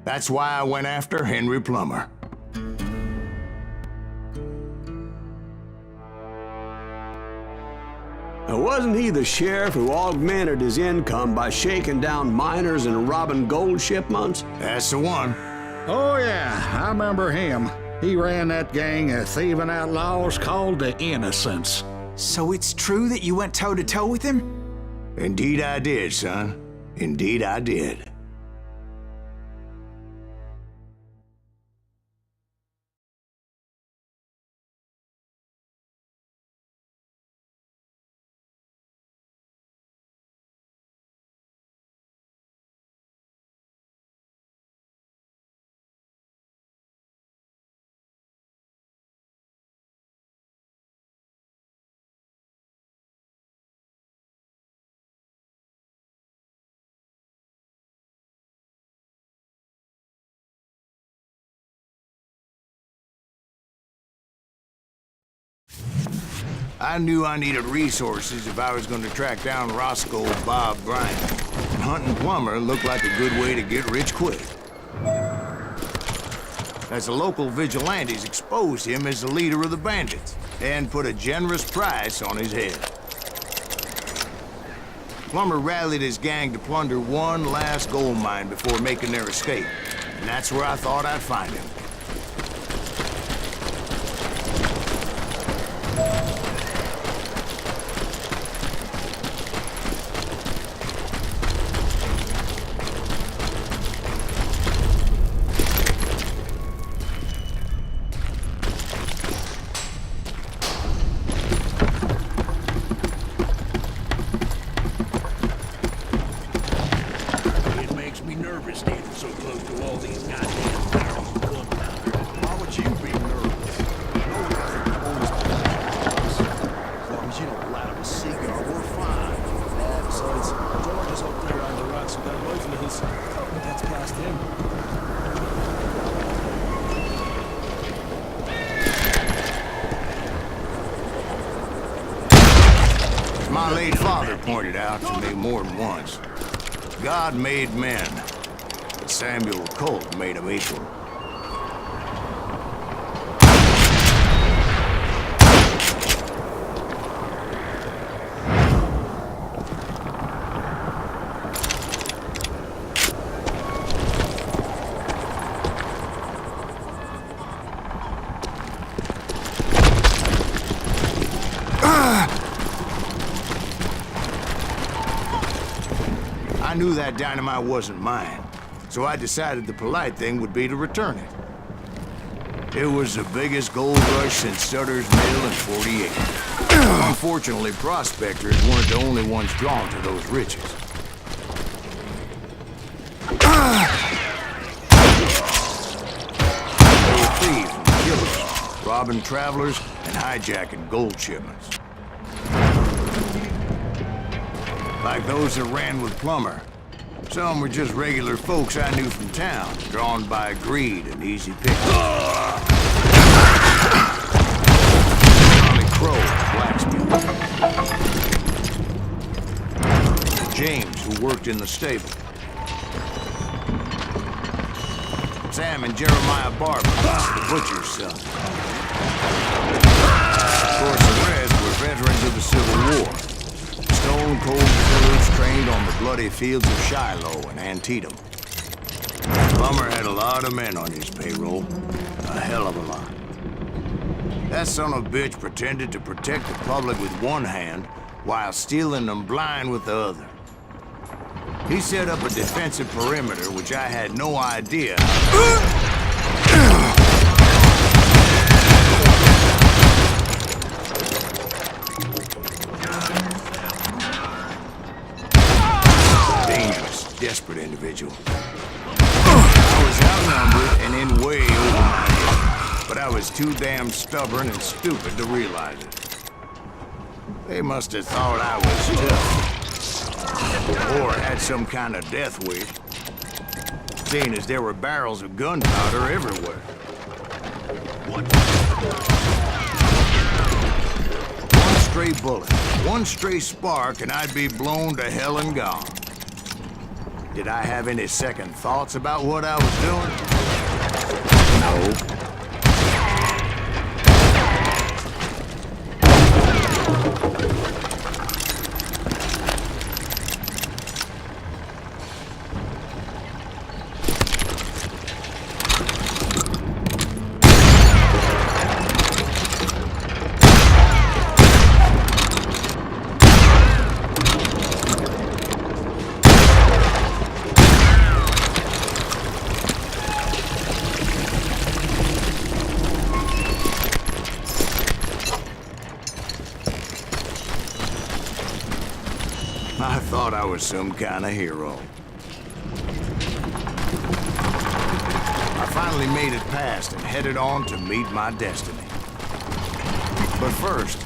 That's why I went after Henry Plummer. Now, wasn't he the sheriff who augmented his income by shaking down miners and robbing gold shipments? That's the one. Oh yeah, I remember him. He ran that gang of thieving outlaws called the Innocents. So it's true that you went toe-to-toe with him? Indeed I did, son. Indeed I did. I knew I needed resources if I was going to track down Roscoe Bob Bryant. Hunting Plummer looked like a good way to get rich quick. As the local vigilantes exposed him as the leader of the bandits and put a generous price on his head. Plummer rallied his gang to plunder one last gold mine before making their escape, and that's where I thought I'd find him. My late father pointed out to me more than once. God made men, but Samuel Colt made them equal. I knew that dynamite wasn't mine, so I decided the polite thing would be to return it. It was the biggest gold rush since Sutter's Mill in '48. Unfortunately, prospectors weren't the only ones drawn to those riches. They were thieves and killers, robbing travelers and hijacking gold shipments. Like those that ran with Plummer. Some were just regular folks I knew from town, drawn by greed and easy picking. Johnny Crow, blacksmith. James, who worked in the stable. Sam and Jeremiah Barber, the butcher's son. Of course, the rest were veterans of the Civil War. Stone-cold killers trained on the bloody fields of Shiloh and Antietam. Plummer had a lot of men on his payroll. A hell of a lot. That son of a bitch pretended to protect the public with one hand while stealing them blind with the other. He set up a defensive perimeter, which I had no idea. Desperate individual. I was outnumbered and in way over my head, but I was too damn stubborn and stupid to realize it. They must have thought I was tough, or had some kind of death wish, seeing as there were barrels of gunpowder everywhere. One stray bullet, one stray spark, and I'd be blown to hell and gone. Did I have any second thoughts about what I was doing? No. I thought I was some kind of hero. I finally made it past and headed on to meet my destiny. But first,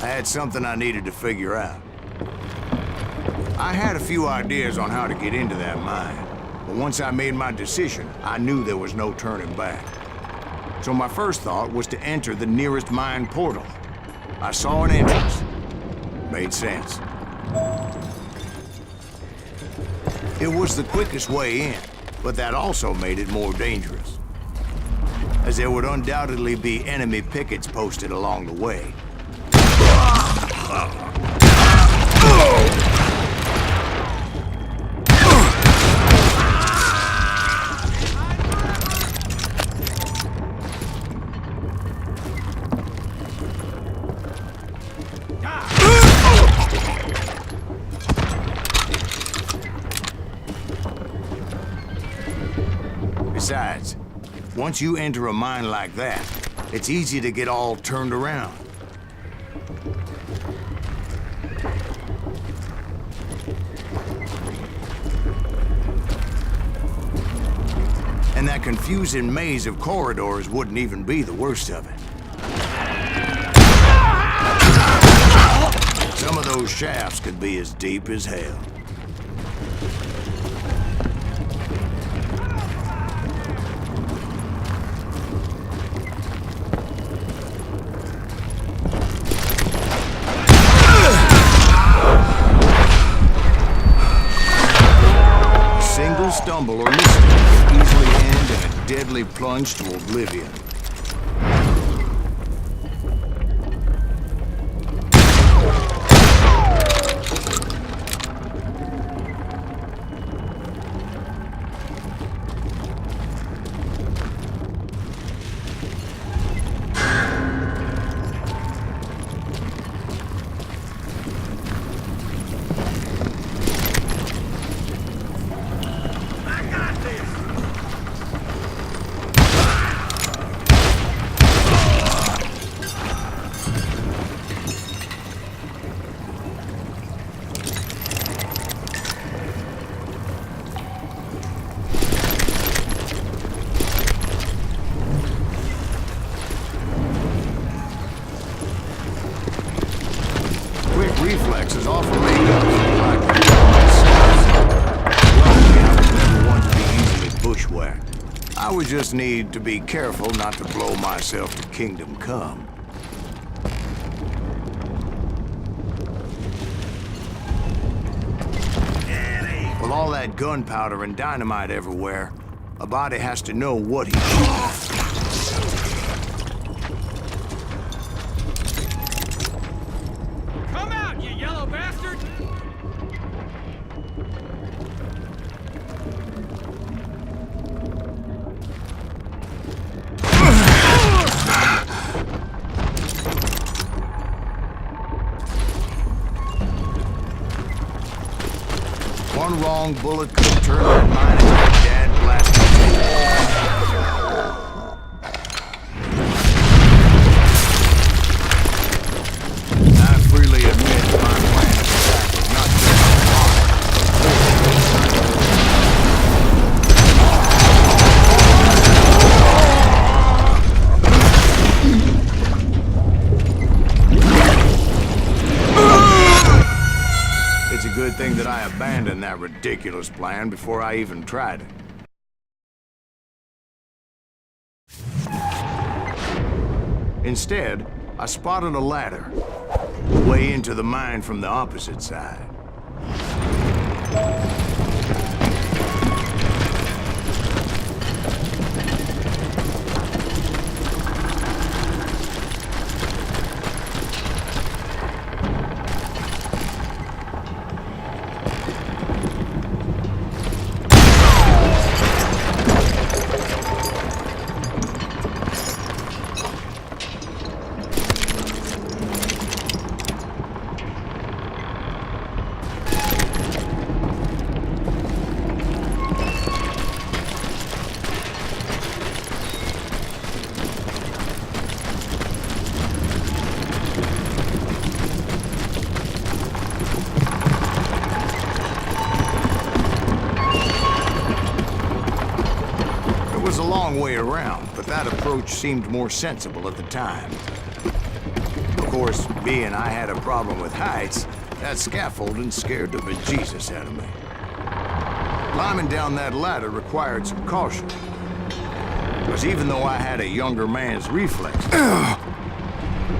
I had something I needed to figure out. I had a few ideas on how to get into that mine, but once I made my decision, I knew there was no turning back. So my first thought was to enter the nearest mine portal. I saw an entrance. Made sense. It was the quickest way in, but that also made it more dangerous, as there would undoubtedly be enemy pickets posted along the way. Besides, once you enter a mine like that, it's easy to get all turned around. And that confusing maze of corridors wouldn't even be the worst of it. Some of those shafts could be as deep as hell. Stumble or mistake could easily end in a deadly plunge to oblivion. Reflexes often make up for lack of luckily, I was never one to be easily bushwhacked. I would just need to be careful not to blow myself to kingdom come. With all that gunpowder and dynamite everywhere, a body has to know what he's shooting. One wrong bullet could have turned that mine into a dad blasted. I freely admit my plan of attack was not just It's a good thing that I abandoned that ridiculous plan before I even tried it. Instead, I spotted a ladder, way into the mine from the opposite side. was a long way around, but that approach seemed more sensible at the time. Of course, being I had a problem with heights, that scaffolding scared the bejesus out of me. Climbing down that ladder required some caution. Because even though I had a younger man's reflexes,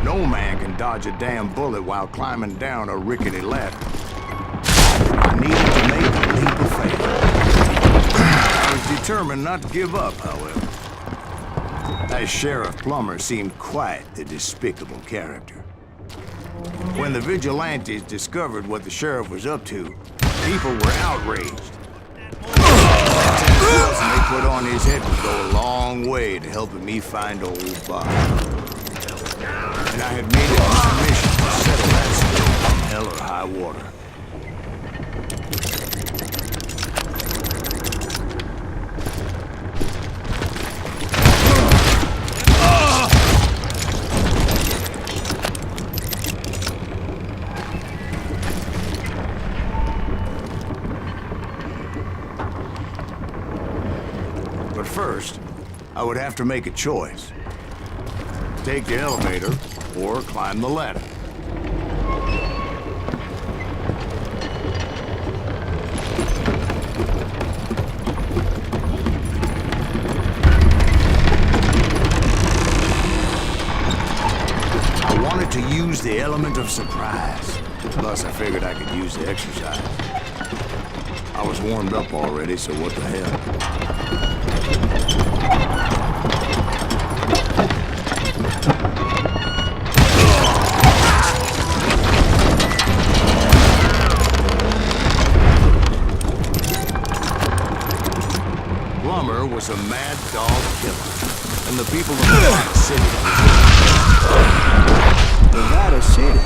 no man can dodge a damn bullet while climbing down a rickety ladder. I needed to make a leap of faith. I was determined not to give up, however. That Sheriff Plummer seemed quite the despicable character. When the vigilantes discovered what the sheriff was up to, people were outraged. The 10,000 they put on his head would go a long way to helping me find old Bob. And I had made it my mission to settle that score from hell or high water. But first, I would have to make a choice. Take the elevator or climb the ladder. I wanted to use the element of surprise. Plus, I figured I could use the exercise. I was warmed up already, so what the hell? Plummer was a mad dog killer, and the people of Nevada City. Nevada City?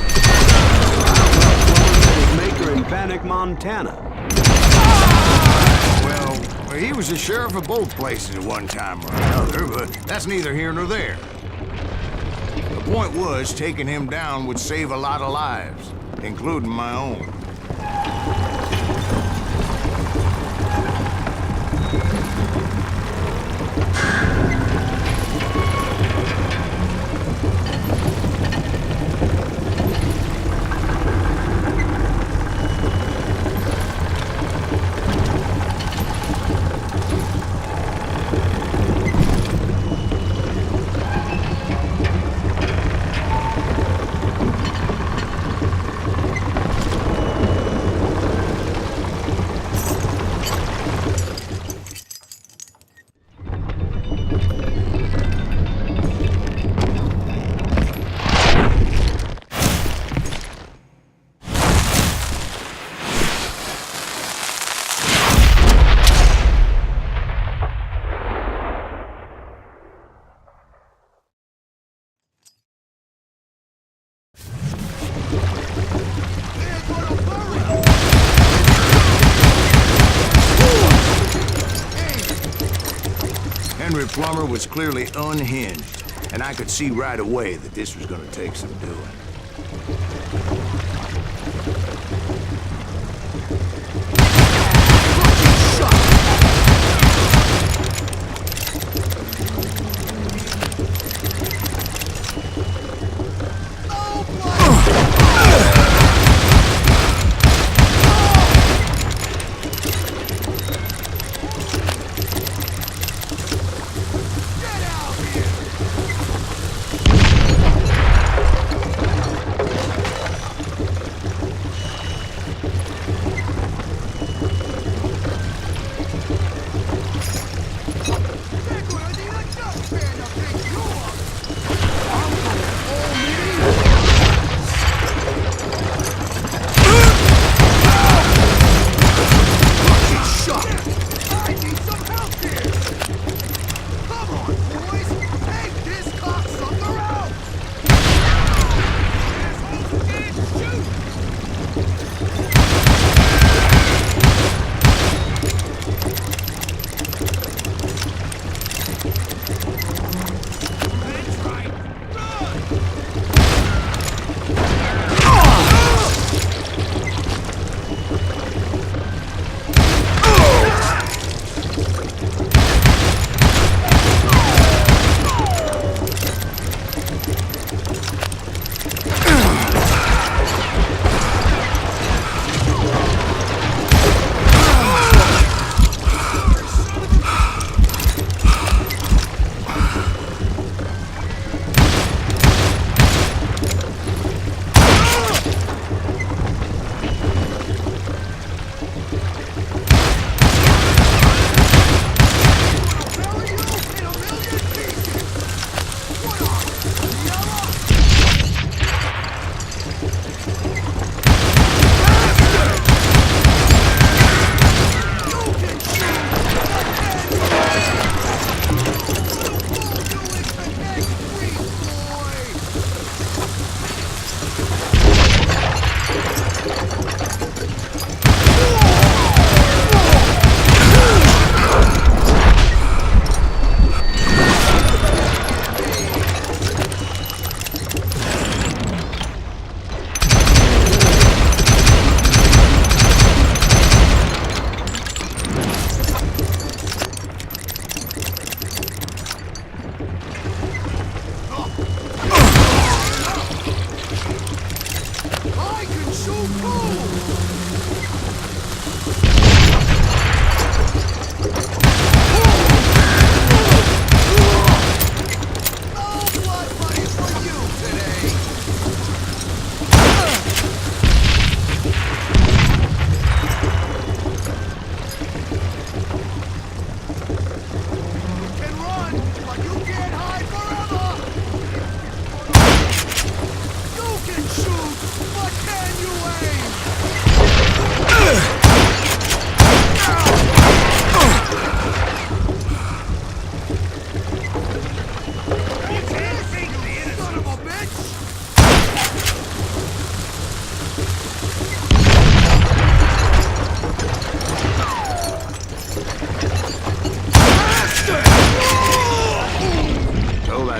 Maker in Bannock, Montana. Well, he was the sheriff of both places at one time or another, but that's neither here nor there. The point was, taking him down would save a lot of lives, including my own. Plummer was clearly unhinged, and I could see right away that this was going to take some doing.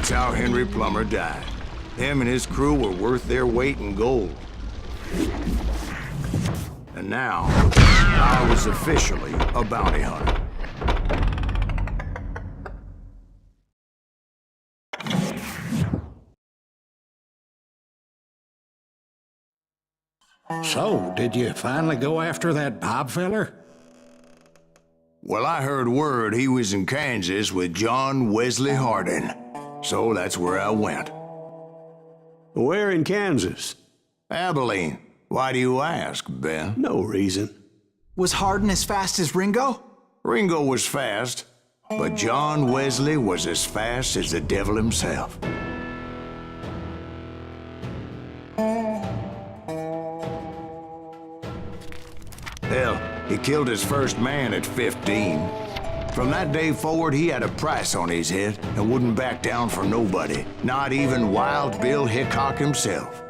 That's how Henry Plummer died. Him and his crew were worth their weight in gold. And now, I was officially a bounty hunter. So, did you finally go after that Bob feller? Well, I heard word he was in Kansas with John Wesley Hardin. So that's where I went. Where in Kansas? Abilene. Why do you ask, Ben? No reason. Was Hardin as fast as Ringo? Ringo was fast, but John Wesley was as fast as the devil himself. Hell, he killed his first man at 15. From that day forward, he had a price on his head and wouldn't back down for nobody, not even Wild Bill Hickok himself.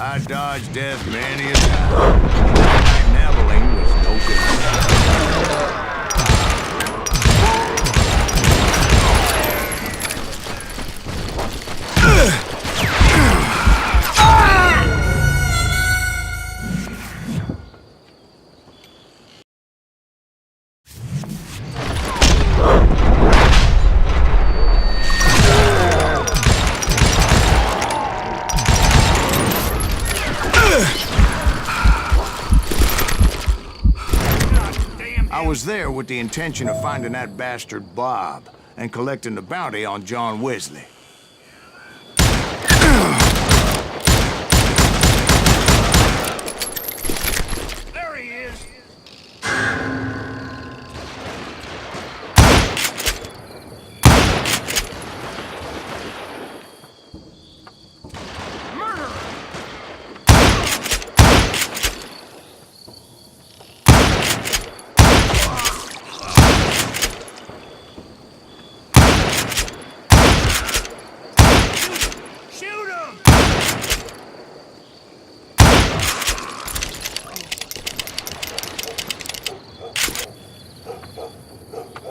I dodged death many a time. Abilene was no good. I was there with the intention of finding that bastard Bob and collecting the bounty on John Wesley. There he is!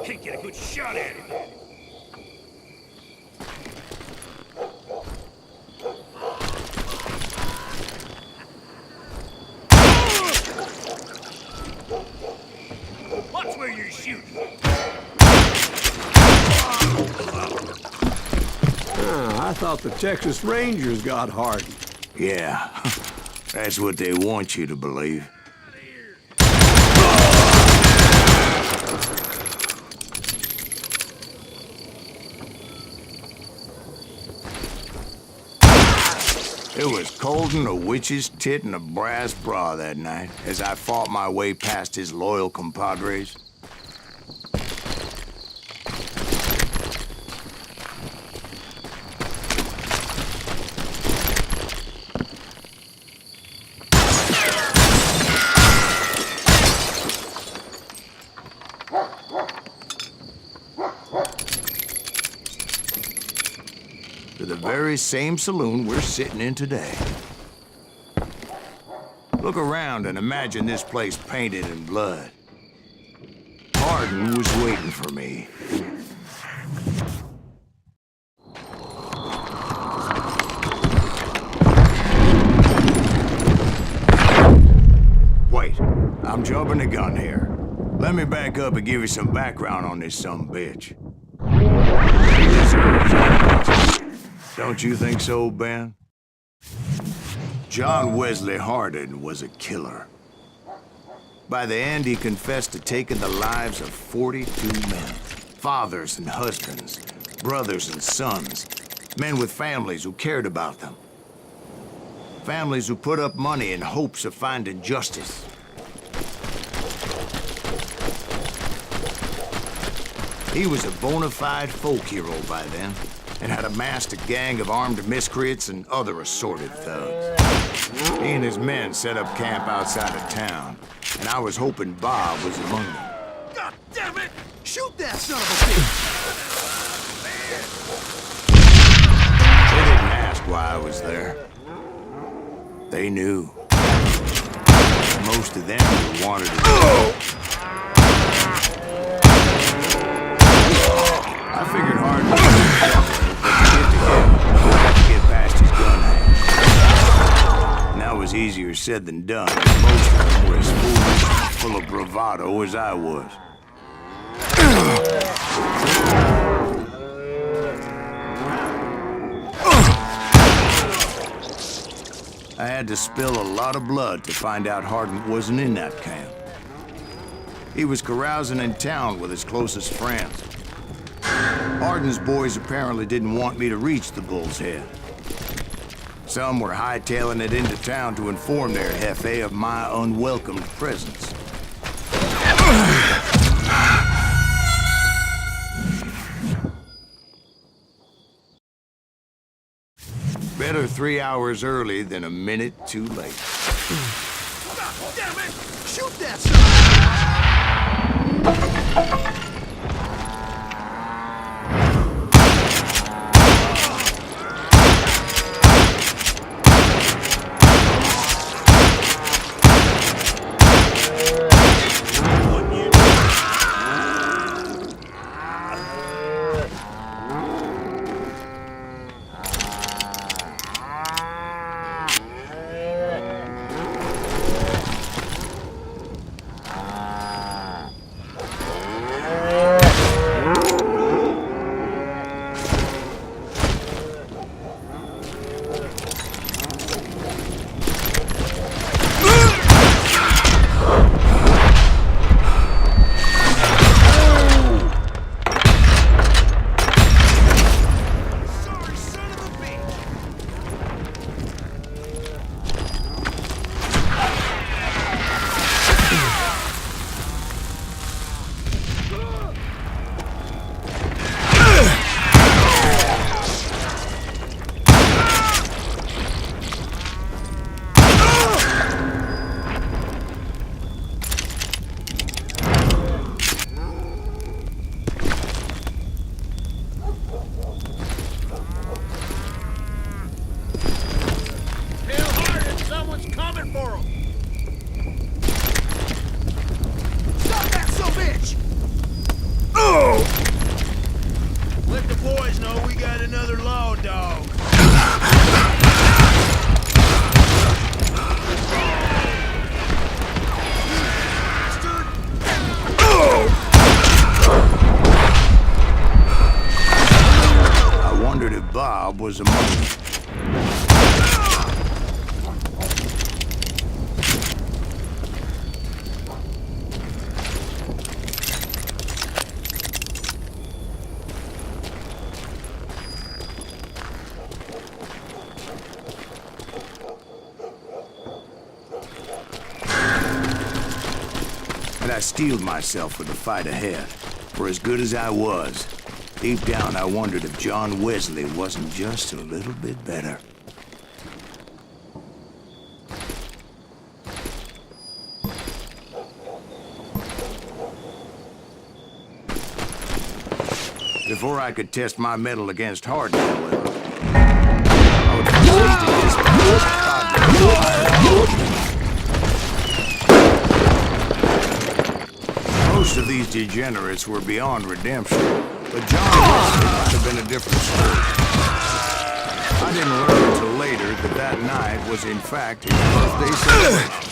Can't get a good shot at him. Watch where you're shooting. I thought the Texas Rangers got Hardin. Yeah, that's what they want you to believe. It was cold in a witch's tit and a brass bra that night as I fought my way past his loyal compadres. To the very same saloon we're sitting in today. Look around and imagine this place painted in blood. Hardin was waiting for me. Wait, I'm jumping the gun here. Let me back up and give you some background on this sumbitch. Don't you think so, Ben? John Wesley Hardin was a killer. By the end, he confessed to taking the lives of 42 men. Fathers and husbands, brothers and sons. Men with families who cared about them. Families who put up money in hopes of finding justice. He was a bona fide folk hero by then, and had amassed a gang of armed miscreants and other assorted thugs. He and his men set up camp outside of town, and I was hoping Bob was among them. God damn it! Shoot that son of a bitch! They didn't ask why I was there. They knew. Most of them wanted to know. I figured hard to but to get to him, I had to get past his gun hand. And that was easier said than done. Most of them were as foolish and full of bravado as I was. I had to spill a lot of blood to find out Hardin wasn't in that camp. He was carousing in town with his closest friends. Hardin's boys apparently didn't want me to reach the Bull's Head. Some were hightailing it into town to inform their jefe of my unwelcome presence. Better 3 hours early than a minute too late. God damn it! Shoot that son Bob was among them. And I steeled myself for the fight ahead. For as good as I was, deep down I wondered if John Wesley wasn't just a little bit better. Before I could test my mettle against Hardin, however, I would proceed to most of these degenerates were beyond redemption, but John Wesley might have been a different story. I didn't learn until later that that night was in fact his birthday celebration.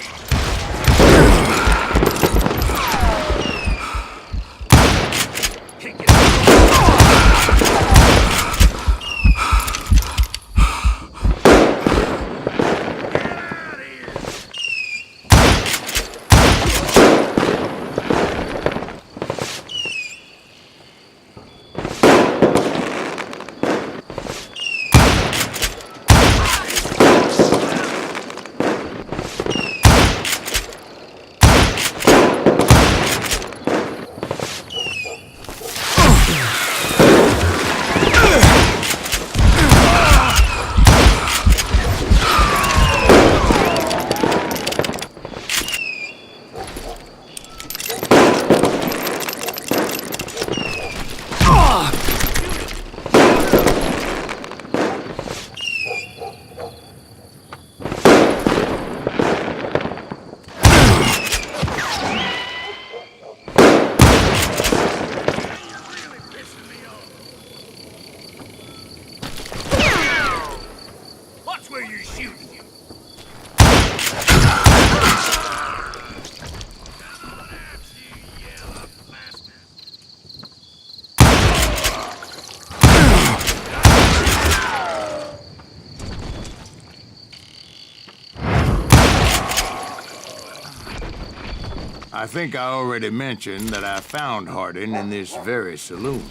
I think I already mentioned that I found Hardin in this very saloon.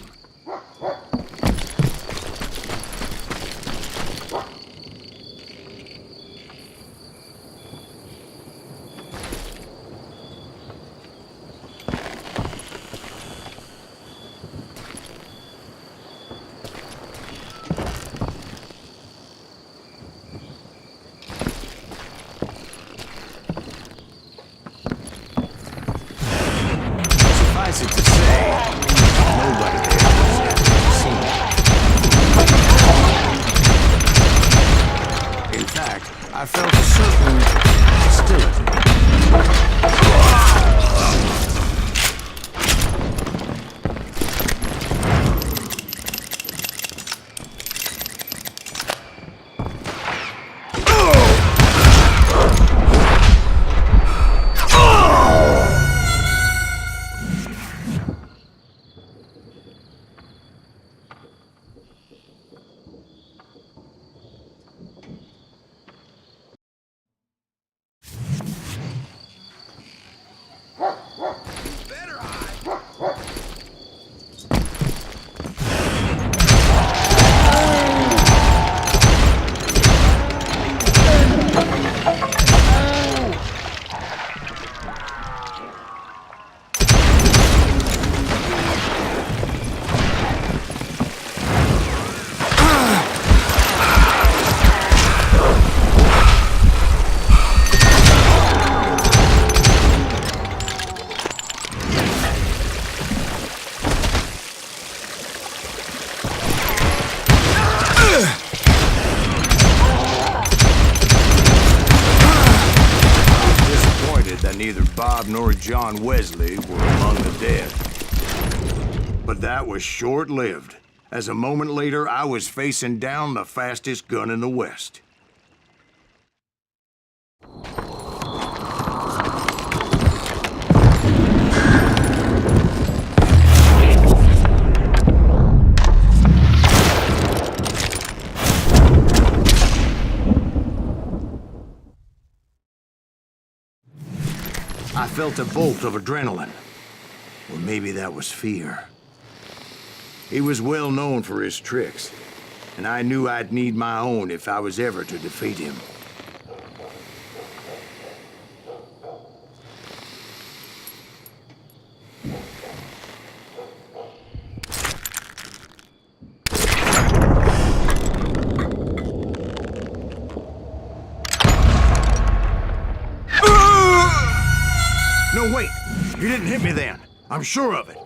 Suffice it to say, nobody there was ever seen it. In fact, I felt a certain hostility. Better hide. Disappointed that neither Bob nor John Wesley were among the dead. But that was short-lived, as a moment later I was facing down the fastest gun in the West. I felt a bolt of adrenaline. Or maybe that was fear. He was well known for his tricks, and I knew I'd need my own if I was ever to defeat him. No, wait! You didn't hit me then. I'm sure of it.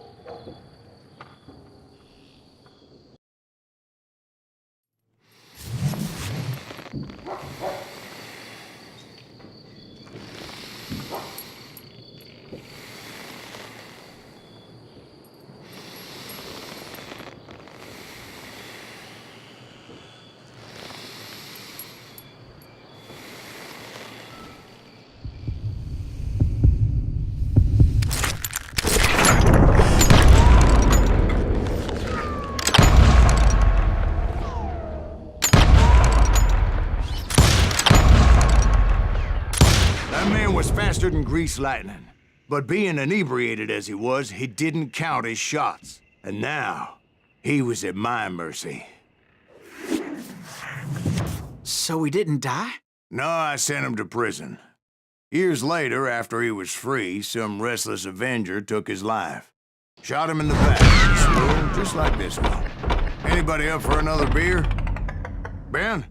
Was faster than greased lightning. But being inebriated as he was, he didn't count his shots. And now, he was at my mercy. So he didn't die? No, I sent him to prison. Years later, after he was free, some restless avenger took his life. Shot him in the back, in a saloon just like this one. Anybody up for another beer? Ben?